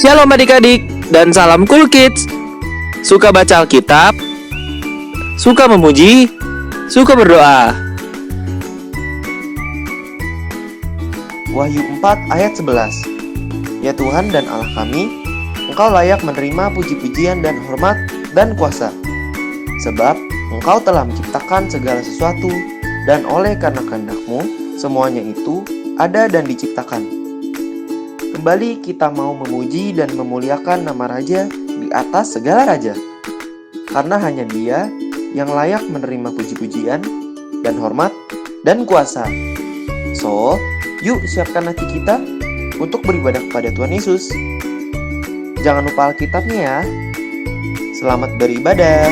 Shalom adik-adik dan salam cool kids. Suka baca Alkitab? Suka memuji? Suka berdoa? Wahyu 4 ayat 11. Ya Tuhan dan Allah kami, Engkau layak menerima puji-pujian dan hormat dan kuasa. Sebab Engkau telah menciptakan segala sesuatu, dan oleh karena kehendak-Mu, semuanya itu ada dan diciptakan. Kembali kita mau memuji dan memuliakan nama Raja di atas segala raja. Karena hanya Dia yang layak menerima puji-pujian dan hormat dan kuasa. So, yuk siapkan hati kita untuk beribadah kepada Tuhan Yesus. Jangan lupa Alkitabnya ya. Selamat beribadah.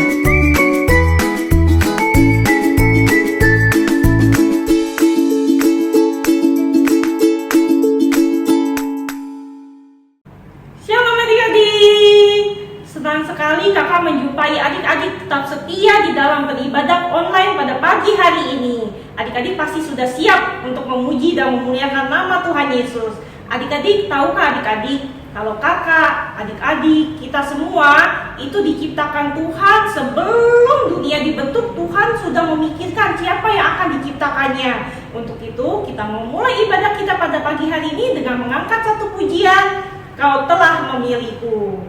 Shalom adik-adik. Senang sekali kakak menjumpai adik-adik tetap setia di dalam beribadah online pada pagi hari ini. Adik-adik pasti sudah siap untuk memuji dan memuliakan nama Tuhan Yesus. Adik-adik, tahukah adik-adik, kalau kakak, adik-adik, kita semua itu diciptakan Tuhan sebelum dunia dibentuk. Tuhan sudah memikirkan siapa yang akan diciptakannya. Untuk itu, kita memulai ibadah kita pada pagi hari ini dengan mengangkat satu pujian, Kau telah memilihku.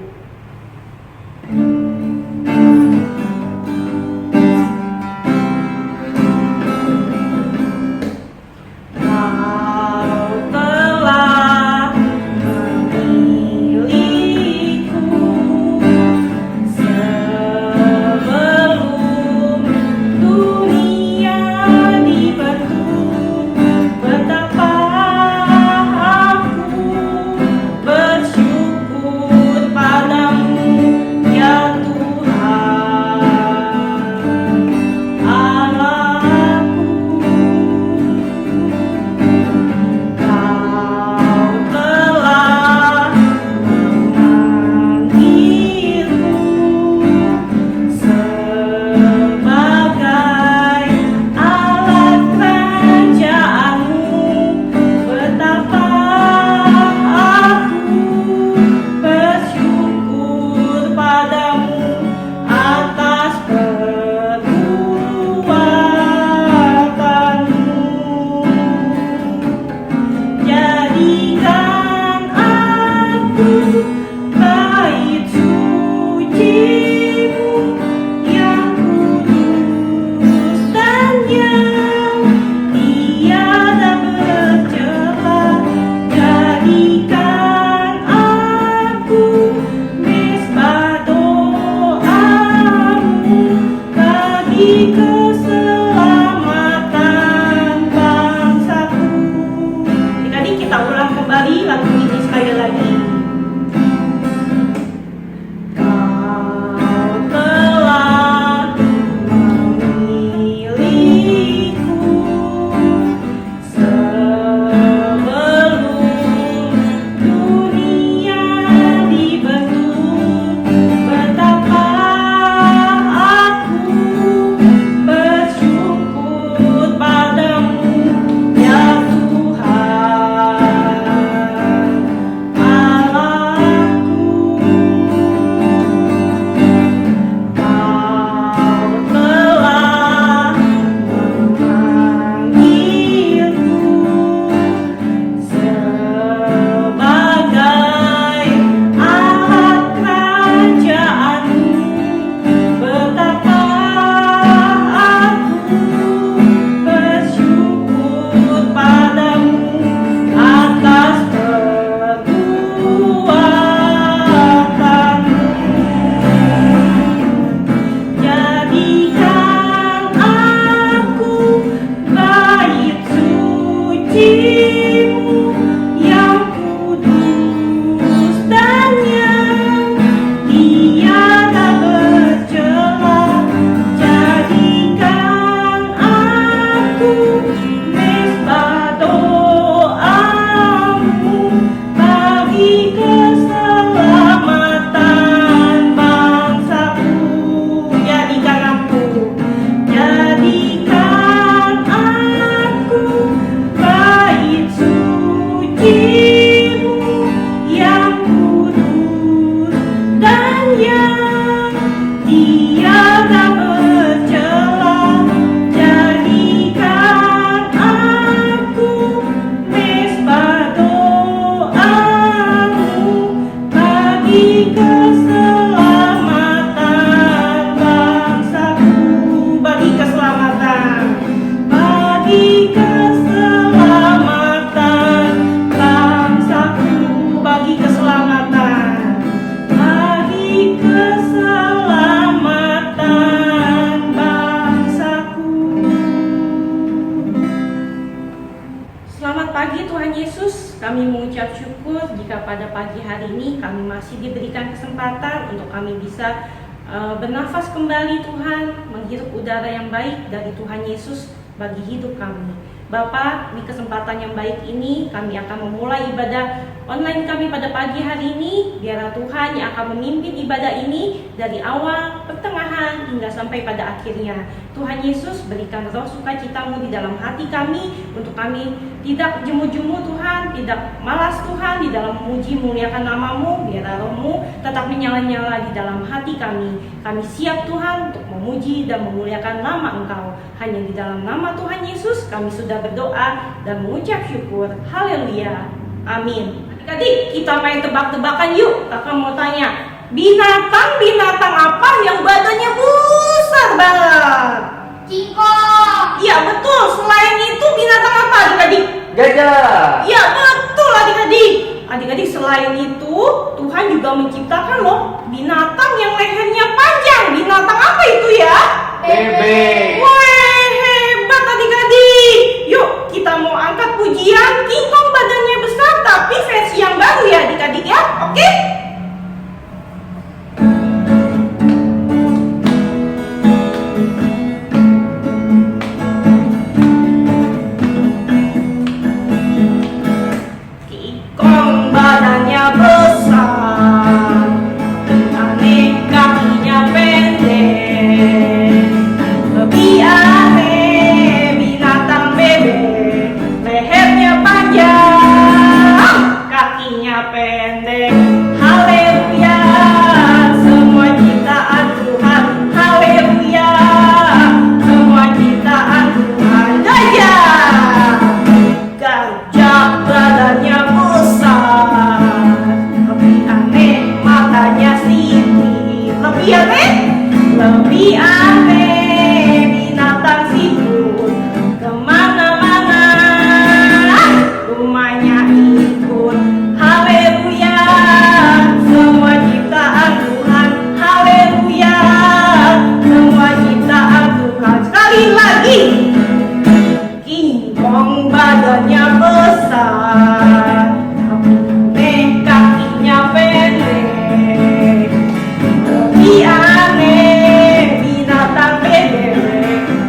Pada pagi Tuhan Yesus, kami mengucap syukur jika pada pagi hari ini kami masih diberikan kesempatan untuk kami bisa bernafas kembali Tuhan, menghirup udara yang baik dari Tuhan Yesus bagi hidup kami. Bapa, di kesempatan yang baik ini kami akan memulai ibadah online kami pada pagi hari ini. Biarlah Tuhan yang akan memimpin ibadah ini dari awal, pertengahan, hingga sampai pada akhirnya. Tuhan Yesus, berikan roh sukacita-Mu di dalam hati kami, untuk kami tidak jemu-jemu Tuhan, tidak malas Tuhan di dalam memuji muliakan nama-Mu. Biarlah roh-Mu tetap menyala-nyala di dalam hati kami. Kami siap Tuhan untuk memuji dan memuliakan nama Engkau. Hanya di dalam nama Tuhan Yesus kami sudah berdoa dan mengucap syukur. Haleluya. Amin. Adik-adik, kita main tebak-tebakan yuk. Kakak mau tanya, binatang apa yang badannya besar banget? Cingkong. Iya betul, selain itu binatang apa adik-adik? Gajah. Iya betul adik-adik. Adik-adik, selain itu Tuhan juga menciptakan loh binatang yang lehernya panjang. Binatang apa itu ya? Bebek. Wah, hebat adik-adik. Yuk kita mau angkat pujian King Kong badannya besar tapi versi yang baru ya adik-adik ya. Oke? King Kong badannya besar, aneh kakinya pendek, lebih aneh binatang bebek, lehernya panjang, kakinya pendek. Haleluya, semua ciptaan Tuhan. Haleluya, semua ciptaan Tuhan. Gajah badannya besar, lebih aneh matanya sipit. Lebih aneh binatang siput, kemana-mana rumahnya ikut. Haleluya, semua ciptaan Tuhan. Haleluya, semua ciptaan Tuhan. Sekali lagi, King Kong badannya besar, tapi kakinya pendek. Lebih aneh binatang bebek,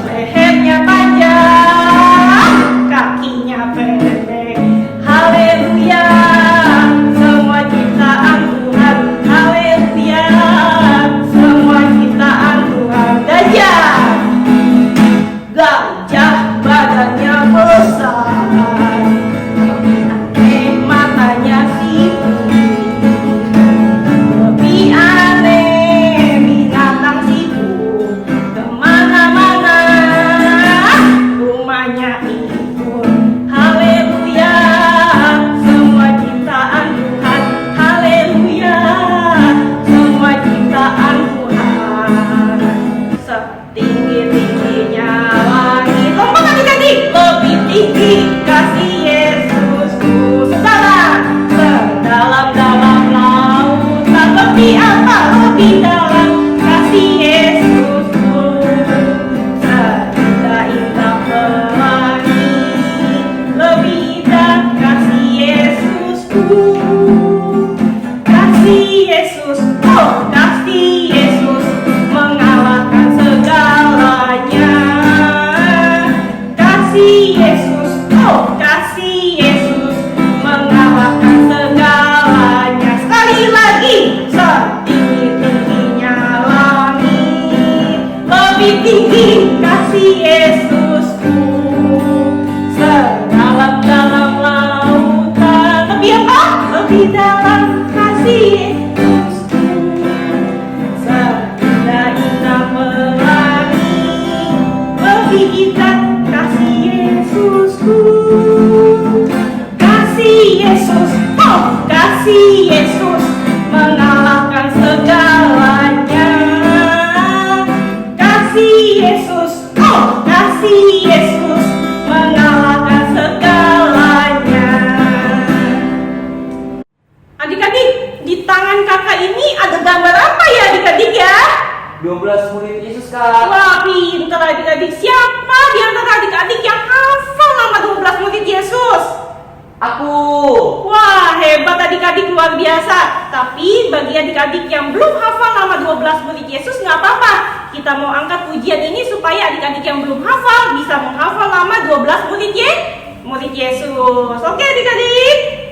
lehernya panjang, kakinya pendek. Haleluya, semua ciptaan Tuhan. Haleluya, semua ciptaan Tuhan. Gajah badannya besar, tapi aneh matanya sipit. Lebih aneh binatang siput, kemana-mana rumahnya ikut. Haleluya, semua ciptaan Tuhan. Haleluya, semua ciptaan Tuhan. Setinggi-tingginya langit, lompat adik-adik, lebih tinggi kasih Yesusku. Sedalam-dalam lautan, lebih apa, lebih dalam kasih Yesusku. Seindah-indah pelangi, lebih indah kasih Yesusku. Kasih Yesus, oh kasih Yesus mengalahkan segalanya. Kasih Yesus, oh kasih Yesus mengalahkan segalanya. Sekali lagi, setinggi-tingginya langit, lebih tinggi kasih Yesusku. Sedalam-dalam lautan, lebih apa? Lebih dalam kasih Yesusku. Seindah-indah pelangi, lebih indah kasih Yesus. bagi adik-adik yang belum hafal nama 12 murid Yesus, nggak apa-apa. Kita mau angkat pujian ini supaya adik-adik yang belum hafal bisa menghafal nama 12 murid Yesus. Oke adik-adik?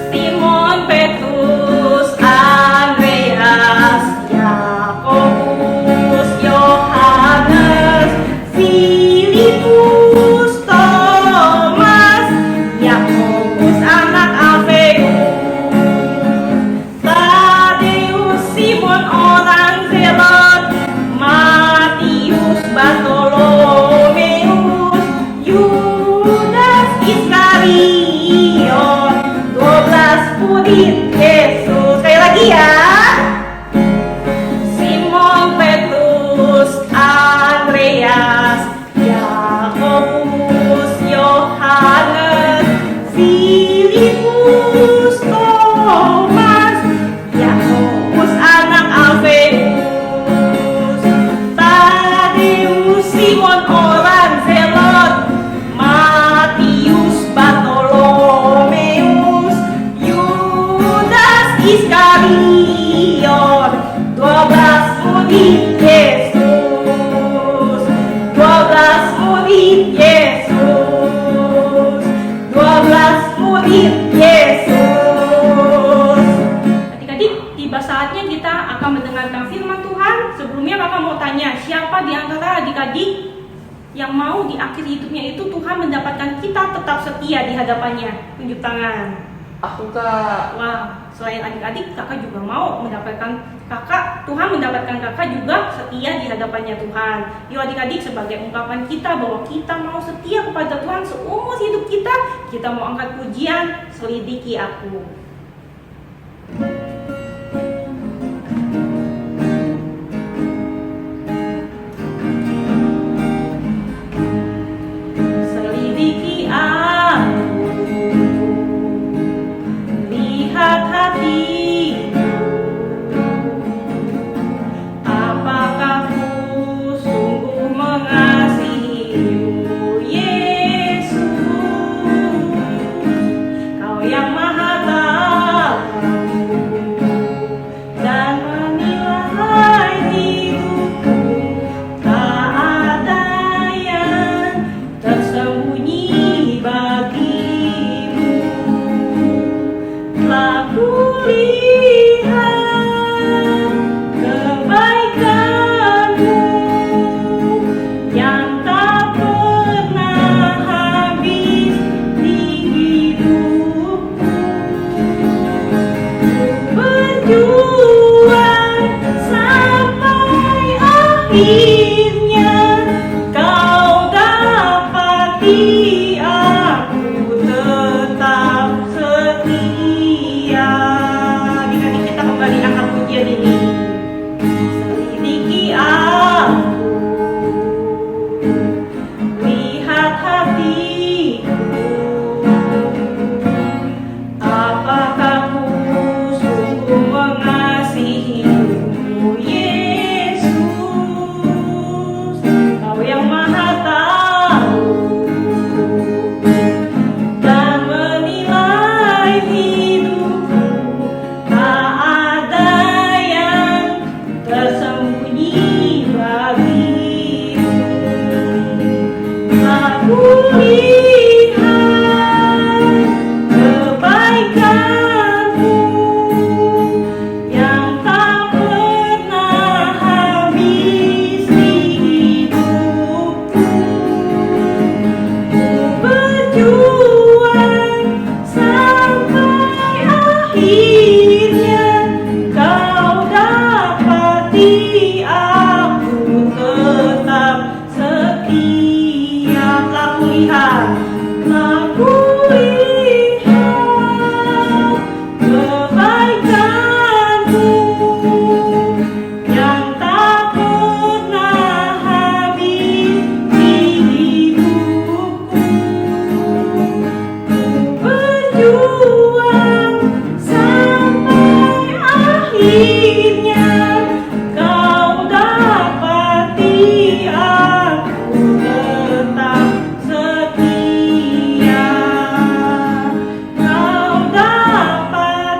Simon Petrus, Andreas, Yakobus, Yohanes, Filipus, Thomas, Yakobus anak Alfeus, Tadeus, Simon orang Zelot, Matius, Bartolomeus, Yudas Iskariot, 12 murid Yesus. Sekali lagi ya. Simon Petrus, Andreas, Yakobus, Yohanes, Filipus, Thomas, Yakobus anak Alfeus, Tadeus, Simon orang Zelot, Matius, Bartolomeus, Yudas Iskariot, 12 murid Yesus, 12 murid Yesus, 12 murid Yesus. Adik-adik, tiba saatnya kita akan mendengarkan firman Tuhan. Sebelumnya kakak mau tanya, siapa di antara adik-adik yang mau di akhir hidupnya itu Tuhan mendapatkan kita tetap setia di hadapannya? Tunjuk tangan. Aku Kak. Wah, selain adik-adik, kakak juga mau mendapatkan Tuhan mendapatkan kakak juga setia di hadapannya Tuhan. Yuk adik-adik, sebagai ungkapan kita bahwa kita mau setia kepada Tuhan seumur hidup kita mau angkat pujian Selidiki Aku. Selidiki aku, lihat hatiku, apakah ku sungguh mengasihimu, Yesus? Kau yang maha tahu dan menilai hidupku, tak ada yang tersembunyi bagimu. Telah kulihat kebaikanmu yang tak pernah habis di hidupku. Berjuang sampai akhirnya, kau dapati aku tetap setia. Adik-adik, kita kembali angkat pujian ini. Selidiki aku, lihat hatiku, apakah ku sungguh mengasihimu, Yesus? Kau yang maha tahu dan menilai hidupku, tak ada yang tersembunyi bagimu. Aku lihat kebaikanmu yang tak pernah habis di hidupku. Berjuang sampai akhirnya, kau dapati aku tetap setia. Telah kulihat kebaikanmu yang tak pernah habis di hidupku. Berjuang sampai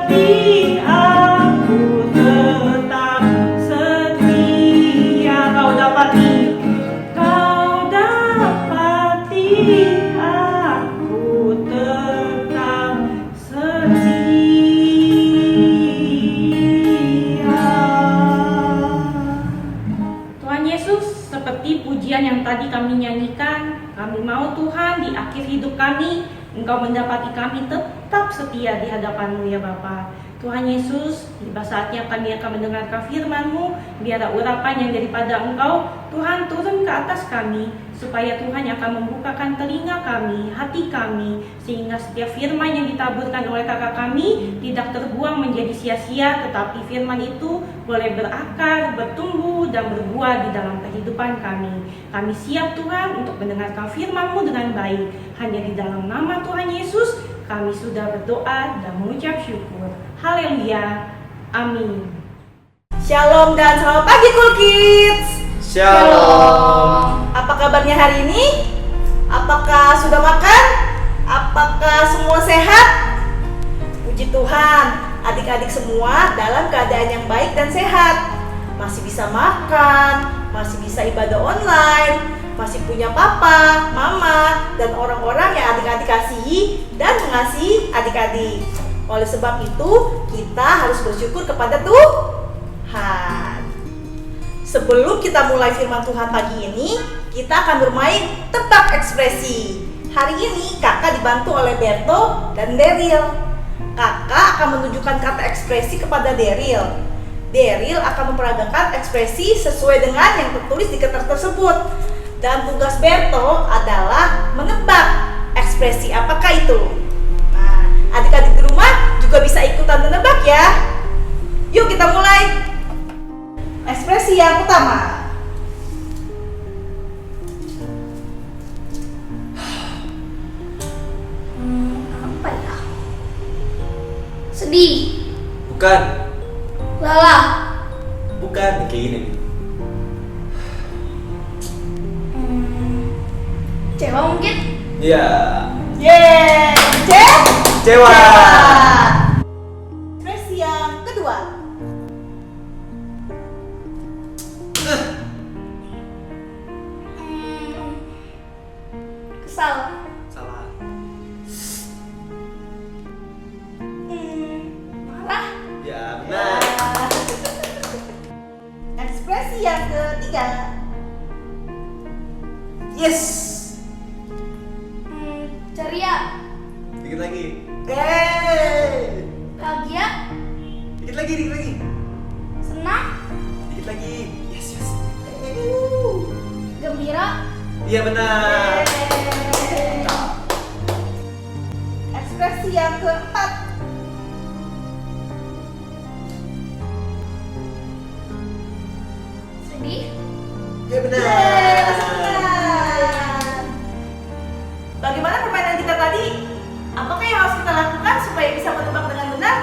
dapati aku tetap setia. Kau dapati aku tetap setia. Tuhan Yesus, seperti pujian yang tadi kami nyanyikan, kami mau Tuhan di akhir hidup kami Engkau mendapati kami tetap setia di hadapan-Mu ya Bapa. Tuhan Yesus, tiba saatnya kami akan mendengarkan firman-Mu. Biarlah urapan yang daripada Engkau, Tuhan, turun ke atas kami, supaya Tuhan yang akan membukakan telinga kami, hati kami, sehingga setiap firman yang ditaburkan oleh kakak kami tidak terbuang menjadi sia-sia, tetapi firman itu boleh berakar, bertumbuh, dan berbuah di dalam kehidupan kami. Kami siap Tuhan untuk mendengarkan firman-Mu dengan baik. Hanya di dalam nama Tuhan Yesus kami sudah berdoa dan mengucap syukur. Haleluya. Amin. Shalom dan selamat pagi Cool Kids. Shalom. Apa kabarnya hari ini? Apakah sudah makan? Apakah semua sehat? Puji Tuhan, adik-adik semua dalam keadaan yang baik dan sehat. Masih bisa makan, masih bisa ibadah online, masih punya papa, mama, dan orang-orang yang adik-adik kasihi dan mengasihi adik-adik. Oleh sebab itu, kita harus bersyukur kepada Tuhan. Sebelum kita mulai firman Tuhan pagi ini, kita akan bermain tebak ekspresi. Hari ini kakak dibantu oleh Berto dan Daryl. Kakak akan menunjukkan kata ekspresi kepada Daryl. Daryl akan memperagakan ekspresi sesuai dengan yang tertulis di kertas tersebut. Dan tugas Berto adalah menebak ekspresi apakah itu. Nah, adik-adik di rumah juga bisa ikutan menebak ya. Yuk kita mulai. Ekspresi yang pertama. Apa ya? Sedih. Bukan. Lelah. Bukan. Kayak gini nih. Kecewa mungkin? Iya. Yeay, Kecewa. Ekspresi yang kedua. Kesal. Salah. Marah. Ya, benar. Ekspresi yang ketiga. Yes. Ceria. Dikit lagi. Bahagia. Dikit lagi. Senang. Dikit lagi. Yes. Gembira. Iya, benar. Ekspresi yang keempat. Sedih. Iya, benar. Bagaimana permainan kita tadi? Apakah yang harus kita lakukan supaya bisa menebak dengan benar?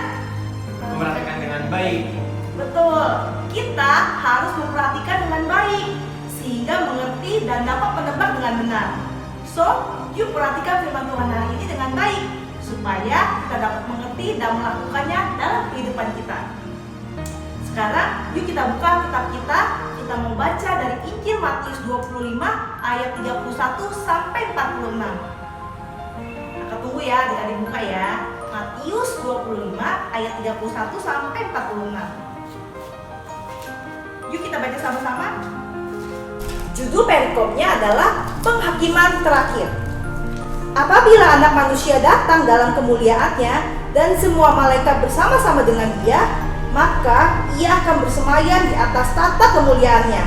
Memperhatikan dengan baik. Betul, kita harus memperhatikan dengan baik sehingga mengerti dan dapat menebak dengan benar. So, yuk perhatikan firman Tuhan hari ini dengan baik supaya kita dapat mengerti dan melakukannya dalam kehidupan kita. Sekarang, yuk kita buka kitab kita. Kita mau baca dari Injil Matius 25 ayat 31 sampai 46. Kakak tunggu ya, adik-adik buka ya. Matius 25 ayat 31 sampai 46. Yuk kita baca sama-sama. Judul perikopnya adalah penghakiman terakhir. Apabila anak manusia datang dalam kemuliaannya dan semua malaikat bersama-sama dengan dia, maka ia akan bersemayam di atas tahta kemuliaannya.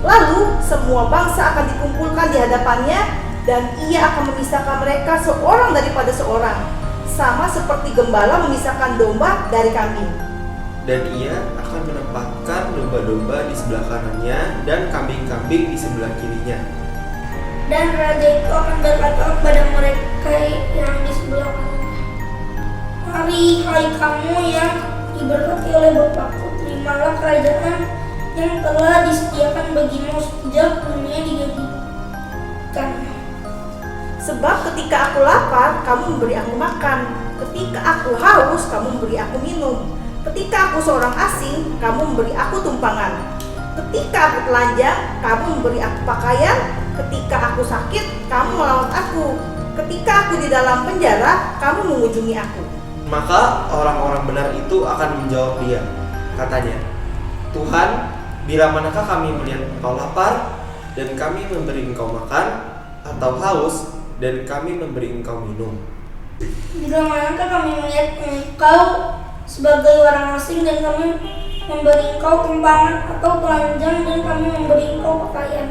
Lalu semua bangsa akan dikumpulkan di hadapannya dan ia akan memisahkan mereka seorang daripada seorang, sama seperti gembala memisahkan domba dari kambing. Dan ia akan menempatkan domba-domba di sebelah kanannya dan kambing-kambing di sebelah kirinya. Dan raja itu akan berkata kepada mereka yang di sebelah kanannya, "Mari, hai kamu yang diberkati oleh Bapakku, terimalah kerajaan yang telah disediakan bagimu sejak dunia dijadikan. Sebab ketika aku lapar, kamu memberi aku makan. Ketika aku haus, kamu memberi aku minum. Ketika aku seorang asing, kamu memberi aku tumpangan. Ketika aku telanjang, kamu memberi aku pakaian. Ketika aku sakit, kamu merawat aku. Ketika aku di dalam penjara, kamu mengunjungi aku. Maka orang-orang benar itu akan menjawab dia. Katanya, Tuhan, bila manakah kami melihat engkau lapar dan kami memberi engkau makan, atau haus dan kami memberi engkau minum? Bila manakah kami melihat engkau sebagai orang asing dan kami memberi engkau tumpangan, atau telanjang dan kami memberi engkau pakaian?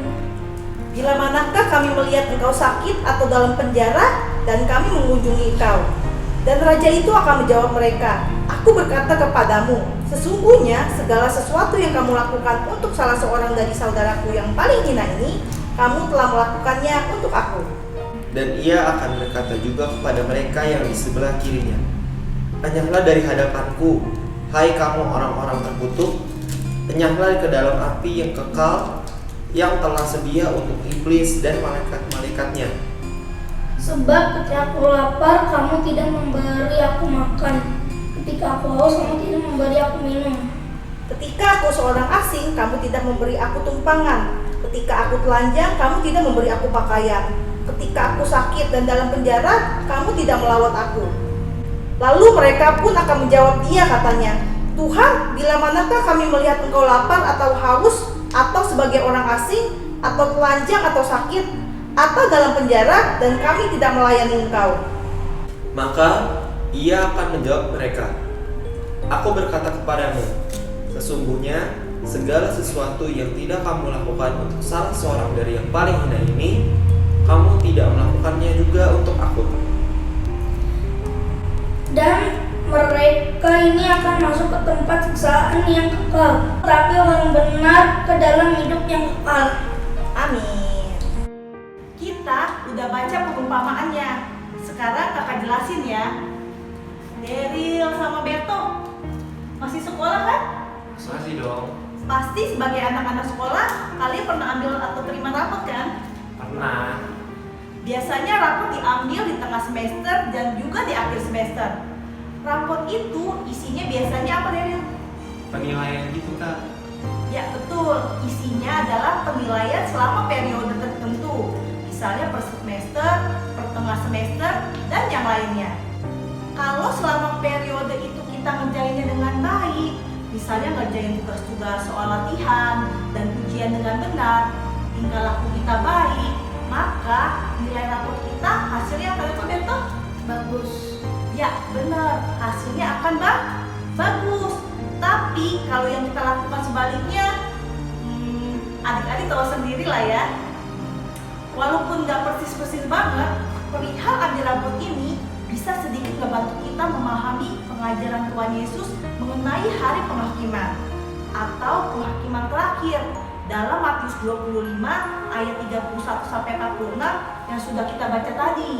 Bila manakah kami melihat engkau sakit atau dalam penjara dan kami mengunjungi engkau? Dan raja itu akan menjawab mereka, aku berkata kepadamu, sesungguhnya segala sesuatu yang kamu lakukan untuk salah seorang dari saudaraku yang paling hina ini, kamu telah melakukannya untuk aku. Dan ia akan berkata juga kepada mereka yang di sebelah kirinya, enyahlah dari hadapanku, hai kamu orang-orang terkutuk, enyahlah ke dalam api yang kekal, yang telah sedia untuk iblis dan malaikat-malaikatnya. Sebab ketika aku lapar, kamu tidak memberi aku makan. Ketika aku haus, kamu tidak memberi aku minum. Ketika aku seorang asing, kamu tidak memberi aku tumpangan. Ketika aku telanjang, kamu tidak memberi aku pakaian. Ketika aku sakit dan dalam penjara, kamu tidak melawat aku. Lalu mereka pun akan menjawab dia, katanya, Tuhan, bila manakah kami melihat engkau lapar atau haus, atau sebagai orang asing, atau telanjang atau sakit, atau dalam penjara, dan kami tidak melayani engkau? Maka ia akan menjawab mereka, aku berkata kepadamu, sesungguhnya segala sesuatu yang tidak kamu lakukan untuk salah seorang dari yang paling hina ini, kamu tidak melakukannya juga untuk aku. Dan mereka ini akan masuk ke tempat siksaan yang kekal, tapi orang benar ke dalam hidup yang kekal. Amin. Kita udah baca perumpamaannya. Sekarang kakak jelasin ya. Daryl sama Beto masih sekolah kan? Masih dong. Pasti sebagai anak-anak sekolah, kalian pernah ambil atau terima rapot kan? Pernah. Biasanya rapot diambil di tengah semester dan juga di akhir semester. Rapot itu isinya biasanya apa, Daryl? Penilaian gitu kak. Ya betul, isinya adalah penilaian selama periode tertentu. Misalnya per semester, per tengah semester, dan yang lainnya. Kalau selama periode itu kita ngerjainnya dengan baik, misalnya ngerjain tugas-tugas soal latihan dan ujian dengan benar, tingkah laku kita baik, maka nilai rapor kita hasilnya akan apa, bagus. Ya benar, hasilnya akan bagus. Tapi kalau yang kita lakukan sebaliknya, adik-adik tahu sendiri lah ya. Walaupun nggak persis-persis banget, perihal ambil rapot ini bisa sedikit membantu kita memahami pengajaran Tuhan Yesus mengenai hari penghakiman atau penghakiman terakhir dalam Matius 25 ayat 31 sampai 46 yang sudah kita baca tadi.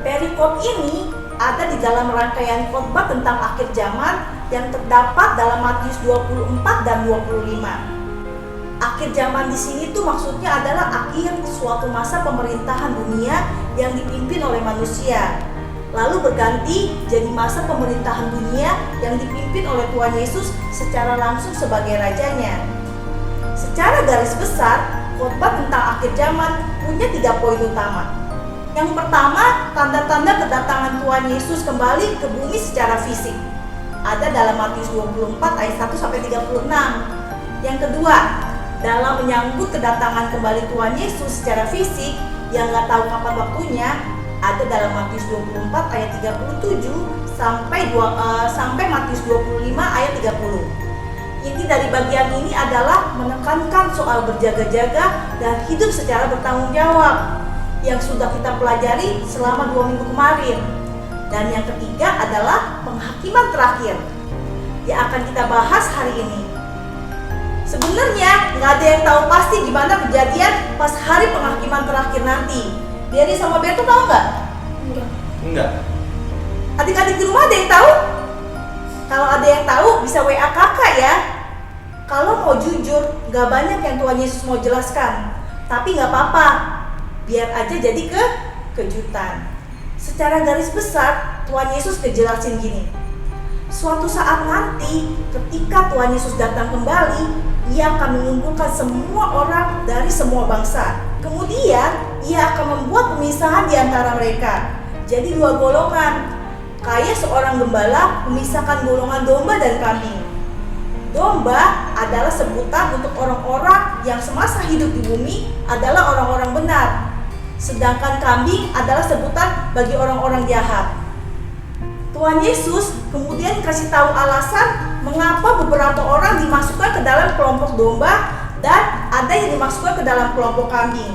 Perikop ini ada di dalam rangkaian khotbah tentang akhir zaman yang terdapat dalam Matius 24 dan 25. Akhir zaman di sini tuh maksudnya adalah akhir suatu masa pemerintahan dunia yang dipimpin oleh manusia, lalu berganti jadi masa pemerintahan dunia yang dipimpin oleh Tuhan Yesus secara langsung sebagai rajanya. Secara garis besar, khotbah tentang akhir zaman punya 3 poin utama. Yang pertama, tanda-tanda kedatangan Tuhan Yesus kembali ke bumi secara fisik. Ada dalam Matius 24 ayat 1 sampai 36. Yang kedua, dalam menyambut kedatangan kembali Tuhan Yesus secara fisik yang nggak tahu kapan waktunya, ada dalam Matius 24 ayat 37 sampai Matius 25 ayat 30. Inti dari bagian ini adalah menekankan soal berjaga-jaga dan hidup secara bertanggung jawab yang sudah kita pelajari selama 2 minggu kemarin. Dan yang ketiga adalah penghakiman terakhir yang akan kita bahas hari ini. Sebenarnya nggak ada yang tahu pasti gimana kejadian pas hari penghakiman terakhir nanti. Dari sama Beto tahu nggak? Enggak. Adik-adik di rumah ada yang tahu? Kalau ada yang tahu bisa WA kakak ya. Kalau mau jujur, nggak banyak yang Tuhan Yesus mau jelaskan. Tapi nggak apa-apa, biar aja jadi kejutan. Secara garis besar, Tuhan Yesus ngejelasin gini. Suatu saat nanti ketika Tuhan Yesus datang kembali, Ia akan mengumpulkan semua orang dari semua bangsa. Kemudian Ia akan membuat pemisahan di antara mereka. Jadi dua golongan. Kayak seorang gembala memisahkan golongan domba dan kambing. Domba adalah sebutan untuk orang-orang yang semasa hidup di bumi adalah orang-orang benar. Sedangkan kambing adalah sebutan bagi orang-orang jahat. Tuhan Yesus kemudian kasih tahu alasan mengapa beberapa orang dimasukkan ke dalam kelompok domba dan ada yang dimasukkan ke dalam kelompok kambing.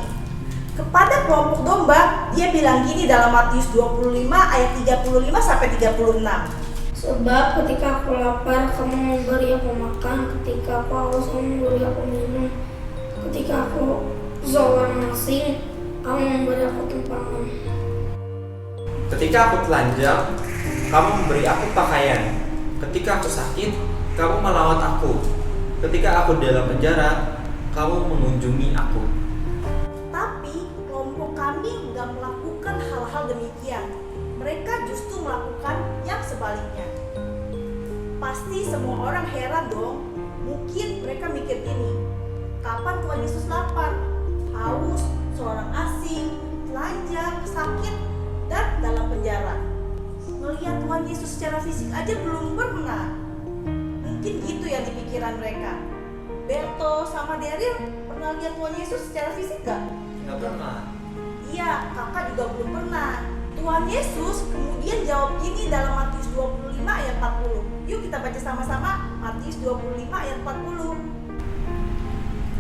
Kepada kelompok domba, dia bilang gini dalam Matius 25 ayat 35 sampai 36. Sebab ketika aku lapar, kamu memberi aku makan. Ketika aku haus, kamu memberi aku minum. Ketika aku seorang asing, kamu memberi aku tumpangan. Ketika aku telanjang, kamu memberi aku pakaian. Ketika aku sakit, kamu melawat aku. Ketika aku dalam penjara, kamu mengunjungi aku. Tapi kelompok kambing gak melakukan hal-hal demikian. Mereka justru melakukan yang sebaliknya. Pasti semua orang heran dong. Mungkin mereka mikir gini, kapan Tuhan Yesus lapar, haus, seorang asing, telanjang, sakit, dan dalam penjara. Melihat Tuhan Yesus secara fisik aja belum pernah. Mungkin gitu ya di pikiran mereka. Berto sama Daryl pernah lihat Tuhan Yesus secara fisik gak? Nggak pernah. Iya, kakak juga belum pernah. Tuhan Yesus kemudian jawab gini dalam Matius 25 ayat 40. Yuk kita baca sama-sama Matius 25 ayat 40.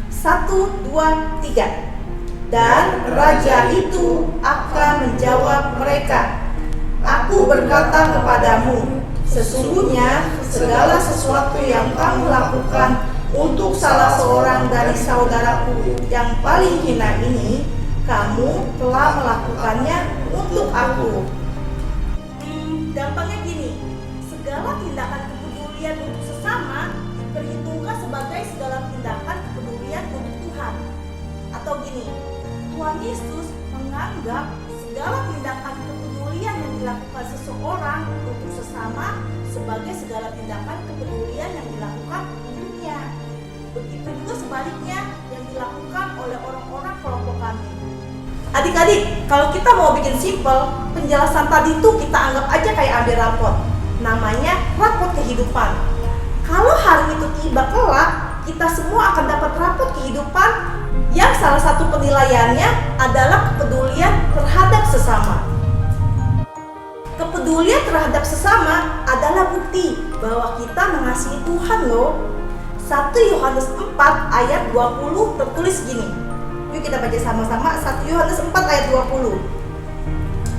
1, 2, 3. Dan raja itu akan menjawab mereka, Aku berkata kepadamu, sesungguhnya segala sesuatu yang kamu lakukan untuk salah seorang dari saudaraku yang paling hina ini, kamu telah melakukannya untuk aku. Gampangnya gini, segala tindakan kepedulian untuk sesama diperhitungkan sebagai segala tindakan kepedulian untuk Tuhan. Atau gini, Tuhan Yesus menganggap segala tindakan kepedulian yang dilakukan seseorang untuk sesama sebagai segala tindakan kepedulian yang dilakukan untuknya. Begitu juga sebaliknya yang dilakukan oleh orang-orang kelompok kami. Adik-adik, kalau kita mau bikin simpel, penjelasan tadi tuh kita anggap aja kayak ambil rapot. Namanya rapot kehidupan. Kalau hari itu tiba kelak, kita semua akan dapat rapot kehidupan yang salah satu penilaiannya adalah kepedulian terhadap sesama. Kepedulian terhadap sesama adalah bukti bahwa kita mengasihi Tuhan loh. 1 Yohanes 4 ayat 20 tertulis gini. Yuk kita baca sama-sama 1 Yohanes 4 ayat 20.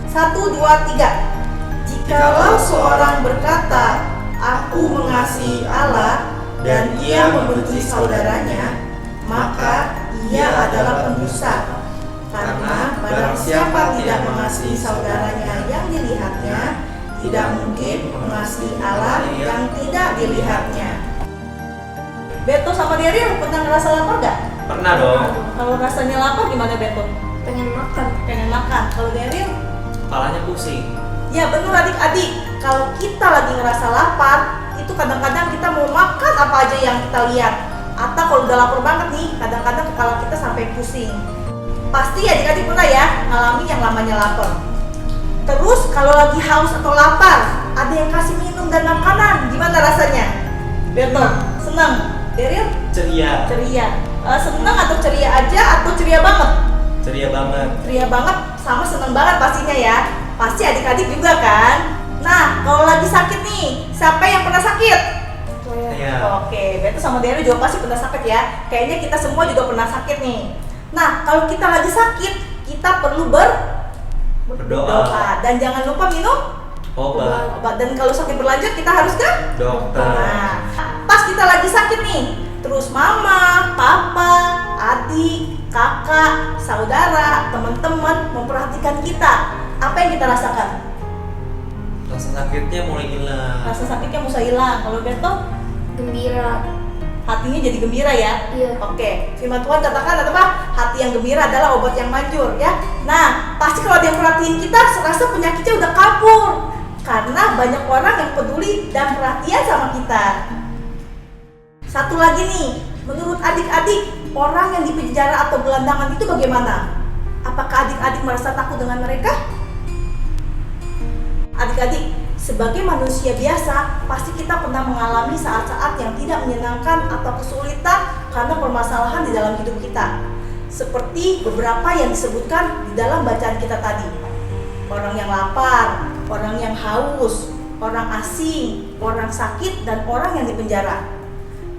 1, 2, 3. Jikalau seorang berkata, Aku mengasihi Allah, dan ia membenci saudaranya, maka ia adalah pendusta. Karena barang siapa tidak mengasihi saudaranya yang dilihatnya, tidak mungkin mengasihi Allah yang tidak dilihatnya. Beto sama Daryl pernah ngerasa lapar gak? Pernah dong. Kalau rasanya lapar gimana Beto? Pengen makan. Pengen makan. Kalau Daryl? Kepalanya pusing. Ya benar adik-adik, kalau kita lagi ngerasa lapar, itu kadang-kadang kita mau makan apa aja yang kita lihat. Atau kalau udah lapar banget nih, kadang-kadang kepala kita sampai pusing. Pasti adik-adik pernah ya ngalamin yang namanya lapar. Terus kalau lagi haus atau lapar, ada yang kasih minum dan makanan, gimana rasanya? Beto, senang? Daryl? Ceria. Ceria. Senang atau ceria aja atau ceria banget? Ceria banget. Ceria banget sama senang banget pastinya ya. Pasti adik-adik juga kan? Nah, kalau lagi sakit nih, siapa yang pernah sakit? Iya. Oke, Beto sama Daryl juga pasti pernah sakit ya. Kayaknya kita semua juga pernah sakit nih. Nah, kalau kita lagi sakit, kita perlu berdoa. Dan jangan lupa minum obat. Dan kalau sakit berlanjut, kita harus ke dokter. Nah, pas kita lagi sakit nih, terus mama, papa, adik, kakak, saudara, teman-teman memperhatikan kita. Apa yang kita rasakan? Rasa sakitnya mulai hilang. Rasa sakitnya mulai hilang. Kalau Beto? Gembira. Hatinya jadi gembira ya? Iya. Oke, firman Tuhan katakan apa? Hati yang gembira adalah obat yang manjur ya. Nah, pasti kalau dia perhatiin kita, serasa penyakitnya udah kabur. karena banyak orang yang peduli dan perhatian sama kita. Satu lagi nih, menurut adik-adik, orang yang di penjara atau gelandangan itu bagaimana? Apakah adik-adik merasa takut dengan mereka? Adik-adik, sebagai manusia biasa, pasti kita pernah mengalami saat-saat yang tidak menyenangkan atau kesulitan karena permasalahan di dalam hidup kita. Seperti beberapa yang disebutkan di dalam bacaan kita tadi. Orang yang lapar, orang yang haus, orang asing, orang sakit, dan orang yang dipenjara.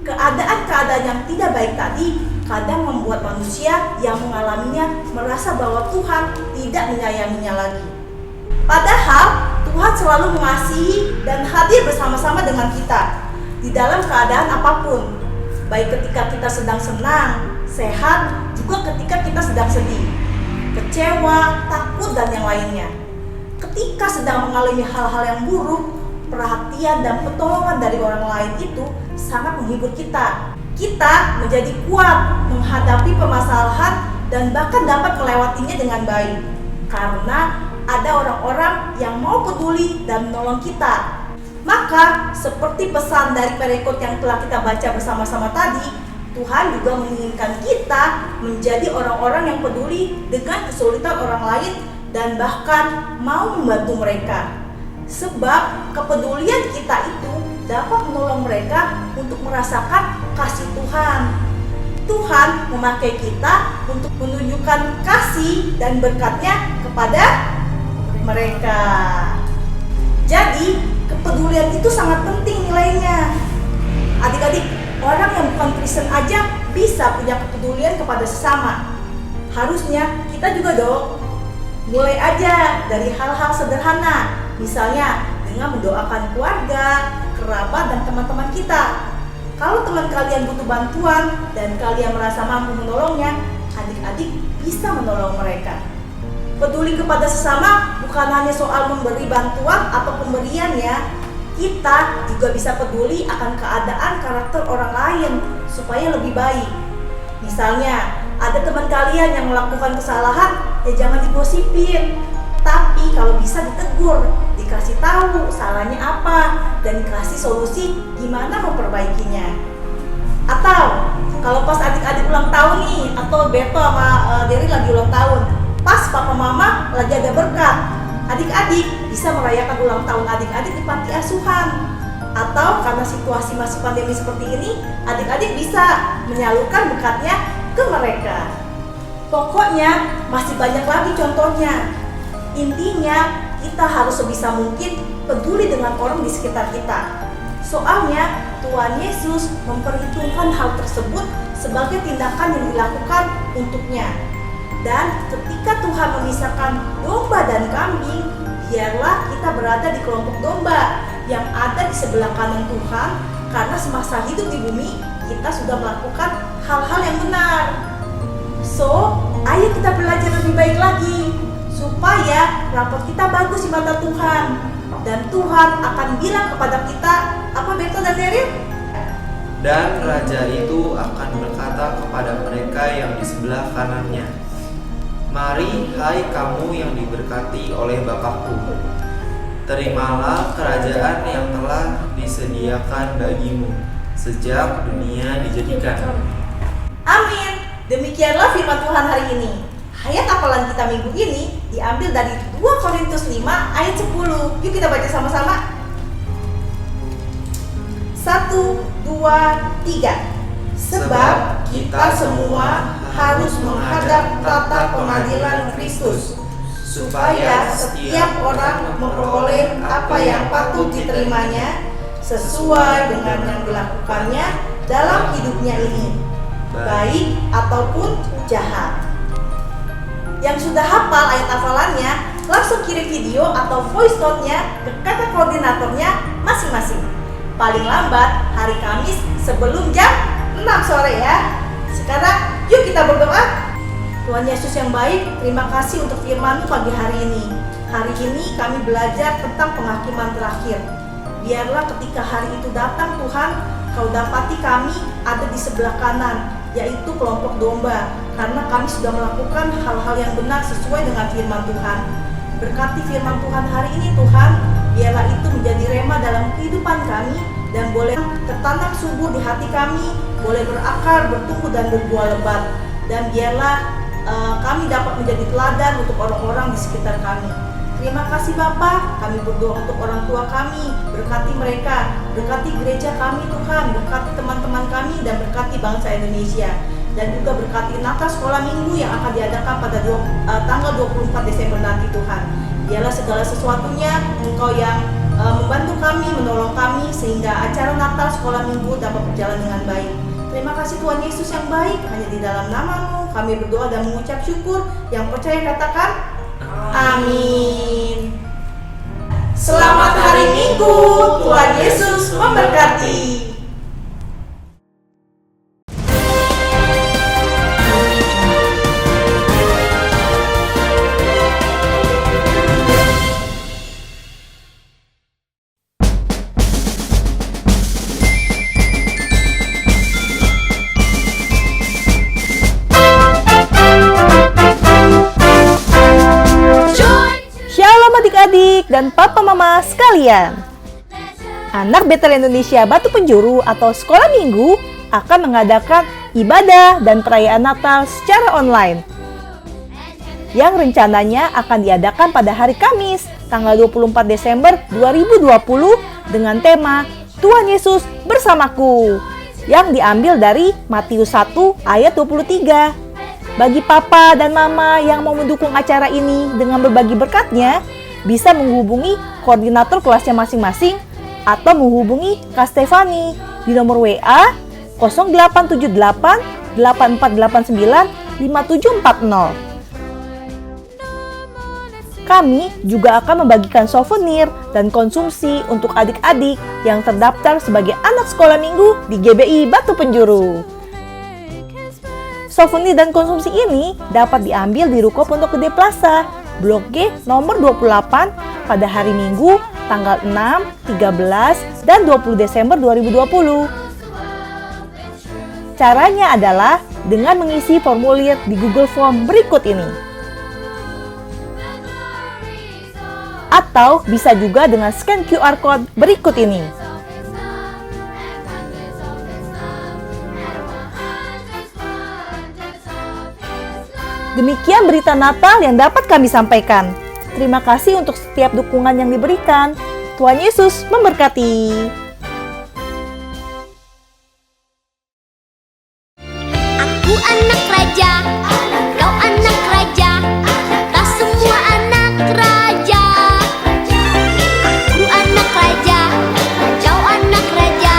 Keadaan-keadaan yang tidak baik tadi kadang membuat manusia yang mengalaminya merasa bahwa Tuhan tidak menyayanginya lagi. Padahal Tuhan selalu mengasihi dan hadir bersama-sama dengan kita di dalam keadaan apapun, baik ketika kita sedang senang, sehat, juga ketika kita sedang sedih, kecewa, takut, dan yang lainnya. Ketika sedang mengalami hal-hal yang buruk, perhatian dan pertolongan dari orang lain itu sangat menghibur kita. Kita menjadi kuat menghadapi permasalahan dan bahkan dapat melewatinya dengan baik, karena ada orang-orang yang mau peduli dan menolong kita. Maka, seperti pesan dari perikop yang telah kita baca bersama-sama tadi, Tuhan juga menginginkan kita menjadi orang-orang yang peduli dengan kesulitan orang lain dan bahkan mau membantu mereka. Sebab kepedulian kita itu dapat menolong mereka untuk merasakan kasih Tuhan. Tuhan memakai kita untuk menunjukkan kasih dan berkat-Nya kepada mereka. Jadi, kepedulian itu sangat penting nilainya. Adik-adik, orang yang bukan Kristen aja bisa punya kepedulian kepada sesama. Harusnya kita juga dong. Mulai aja dari hal-hal sederhana, misalnya dengan mendoakan keluarga, kerabat, dan teman-teman kita. Kalau teman kalian butuh bantuan dan kalian merasa mampu menolongnya, adik-adik bisa menolong mereka. Peduli kepada sesama bukan hanya soal memberi bantuan atau pemberian ya. Kita juga bisa peduli akan keadaan karakter orang lain supaya lebih baik. Misalnya, ada teman kalian yang melakukan kesalahan, ya jangan digosipin. Tapi kalau bisa ditegur, dikasih tahu salahnya apa, dan dikasih solusi gimana memperbaikinya. Atau kalau pas adik-adik ulang tahun nih, atau Beto sama Dery lagi ulang tahun, pas papa mama lagi ada berkat, adik-adik bisa merayakan ulang tahun adik-adik di panti asuhan. Atau karena situasi masih pandemi seperti ini, adik-adik bisa menyalurkan berkatnya ke mereka. Pokoknya masih banyak lagi contohnya. Intinya kita harus sebisa mungkin peduli dengan orang di sekitar kita. Soalnya Tuhan Yesus memperhitungkan hal tersebut sebagai tindakan yang dilakukan untuknya. Dan ketika Tuhan memisahkan domba dan kambing, biarlah kita berada di kelompok domba yang ada di sebelah kanan Tuhan, karena semasa hidup di bumi kita sudah melakukan hal-hal yang benar. So, ayo kita belajar lebih baik lagi supaya rapor kita bagus di mata Tuhan, dan Tuhan akan bilang kepada kita apa, Beto dan Daryl? Dan raja itu akan berkata kepada mereka yang di sebelah kanannya, "Mari, hai kamu yang diberkati oleh Bapakku, terimalah kerajaan yang telah disediakan bagimu sejak dunia dijadikan." Amin. Demikianlah firman Tuhan hari ini. Ayat hafalan kita minggu ini diambil dari 2 Korintus 5 ayat 10. Yuk kita baca sama-sama. 1, 2, 3. Sebab kita semua harus menghadap tata pengadilan Kristus, supaya setiap orang memperoleh apa yang patut diterimanya sesuai dengan yang dilakukannya dalam hidupnya ini, baik ataupun jahat. Yang sudah hafal ayat hafalannya, langsung kirim video atau voice note-nya ke kakak koordinatornya masing-masing. Paling lambat hari Kamis sebelum jam 6 sore ya. Sekarang yuk kita berdoa. Tuhan Yesus yang baik, terima kasih untuk firman-Mu pagi hari ini. Hari ini kami belajar tentang penghakiman terakhir. Biarlah ketika hari itu datang Tuhan, Kau dapati kami ada di sebelah kanan, yaitu kelompok domba, karena kami sudah melakukan hal-hal yang benar sesuai dengan firman Tuhan. Berkati firman Tuhan hari ini Tuhan, biarlah itu menjadi rema dalam kehidupan kami dan boleh tertanam subur di hati kami, boleh berakar, bertumbuh dan berbuah lebat. Dan biarlah kami dapat menjadi teladan untuk orang-orang di sekitar kami. Terima kasih Bapa, kami berdoa untuk orang tua kami, berkati mereka, berkati gereja kami Tuhan, berkati teman-teman kami dan berkati bangsa Indonesia. Dan juga berkati Natal sekolah minggu yang akan diadakan pada tanggal 24 Desember nanti Tuhan. Biarlah segala sesuatunya Engkau yang membantu kami, menolong kami sehingga acara Natal sekolah minggu dapat berjalan dengan baik. Terima kasih Tuhan Yesus yang baik, hanya di dalam nama-Mu kami berdoa dan mengucap syukur. Yang percaya katakan amin. Selamat hari Minggu, Tuhan Yesus memberkati. Adik-adik dan papa mama sekalian, anak Betel Indonesia Batu Penjuru atau Sekolah Minggu akan mengadakan ibadah dan perayaan Natal secara online yang rencananya akan diadakan pada hari Kamis tanggal 24 Desember 2020 dengan tema Tuhan Yesus bersamaku yang diambil dari Matius 1 ayat 23. Bagi papa dan mama yang mau mendukung acara ini dengan berbagi berkatnya, bisa menghubungi koordinator kelasnya masing-masing atau menghubungi Kak Stefani di nomor WA 0878 8489 5740. Kami juga akan membagikan souvenir dan konsumsi untuk adik-adik yang terdaftar sebagai anak sekolah minggu di GBI Batu Penjuru. Souvenir dan konsumsi ini dapat diambil di Ruko Pondok Gede Plaza, Blok G nomor 28 pada hari Minggu tanggal 6, 13, dan 20 Desember 2020. Caranya adalah dengan mengisi formulir di Google Form berikut ini. Atau bisa juga dengan scan QR Code berikut ini. Demikian berita Natal yang dapat kami sampaikan. Terima kasih untuk setiap dukungan yang diberikan. Tuhan Yesus memberkati. Aku anak raja, kau anak raja, kita semua anak raja. Aku anak raja, kau anak raja,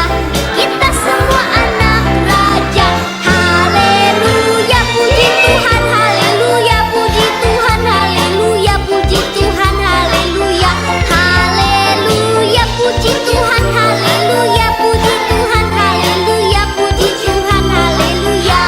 kita semua anak raja. Haleluya, puji Tuhan, haleluya, puji Tuhan, haleluya, puji Tuhan, haleluya. Haleluya, puji Tuhan, haleluya, puji Tuhan, haleluya, puji Tuhan, haleluya.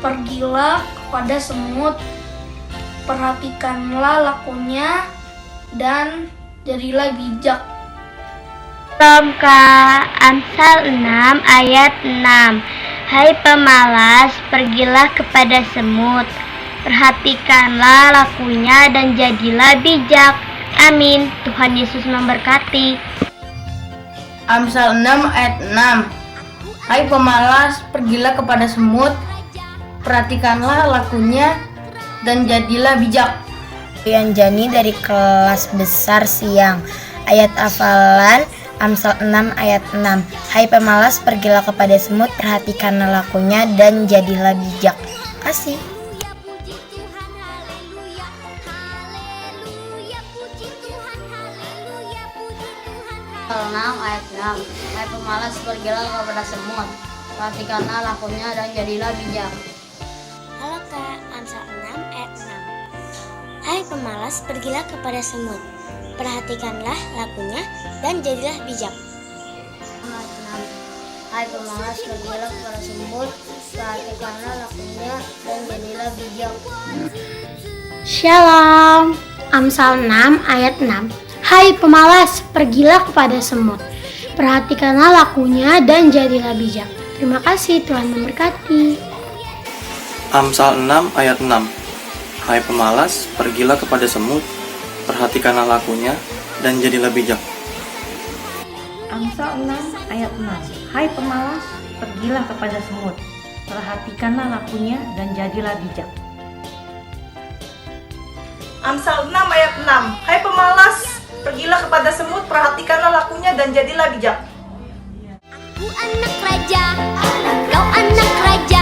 Pergilah kepada semut, perhatikanlah lakunya, dan jadilah bijak. Amsal 6 ayat 6. Hai pemalas, pergilah kepada semut, perhatikanlah lakunya dan jadilah bijak. Amin. Tuhan Yesus memberkati. Amsal 6 ayat 6. Hai pemalas, pergilah kepada semut, perhatikanlah lakunya dan jadilah bijak. Yanjani dari kelas besar Siang. Ayat hafalan Amsal 6 ayat 6. Hai pemalas, pergilah kepada semut, perhatikanlah lakunya dan jadilah bijak. Kasih. Amsal 6 ayat 6. Hai pemalas, pergilah kepada semut, perhatikanlah lakunya dan jadilah bijak. Halo Kak, Amsal 6 ayat 6. Hai pemalas, pergilah kepada semut, perhatikanlah lakunya dan jadilah bijak. Ayat 6. Hai pemalas, pergilah kepada semut, perhatikanlah lakunya dan jadilah bijak. Shalom. Amsal 6 ayat 6. Hai pemalas, pergilah kepada semut, perhatikanlah lakunya dan jadilah bijak. Terima kasih, Tuhan memberkati. Amsal 6 ayat 6. Hai pemalas, pergilah kepada semut, perhatikanlah lakunya dan jadilah bijak. Amsal 6 ayat 6. Hai pemalas, pergilah kepada semut, perhatikanlah lakunya dan jadilah bijak. Amsal 6 ayat 6. Hai pemalas, pergilah kepada semut, perhatikanlah lakunya dan jadilah bijak. Aku anak raja, kau anak raja.